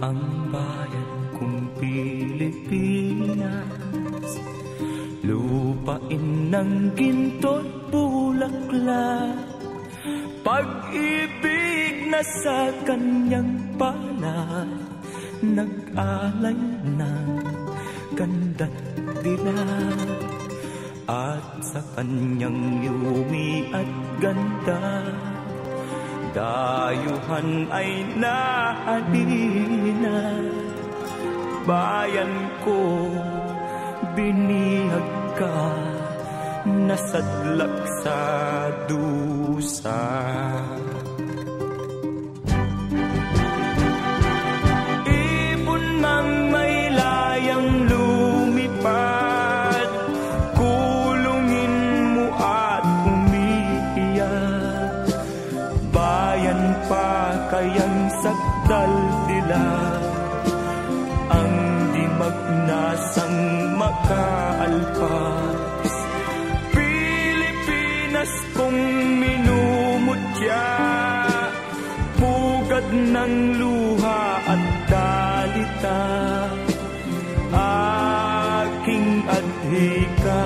ang bayan kong Pilipinas, lupain ng ginto't bulaklak, pag-ibig na sa kanyang palad, nag-alay ng ganda't dilag, at sa kanyang yumi at ganda, dayuhan ay nahalina. Bayan ko, binihag ka, nasadlak sa dusa. Ibon mang may layang lumipad, kulungin mo at umiiyak. Bayan pa kayang sakdal dilag, ang di magnasang makaalpas. Pilipinas kong minumutya, pugad ng luha at dalita, aking adhika,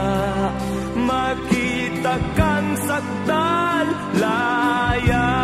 makita kang sakdal laya.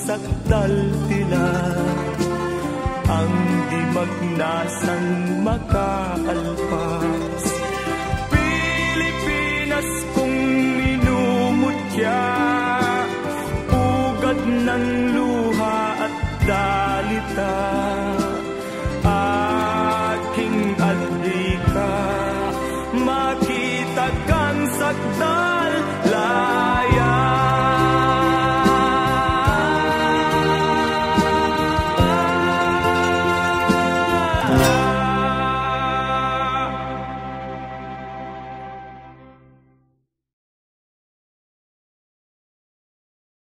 Sakdal dilag, ang di magnasang makaalpas. Pilipinas kong minumutya, pugad ng luha at dalita,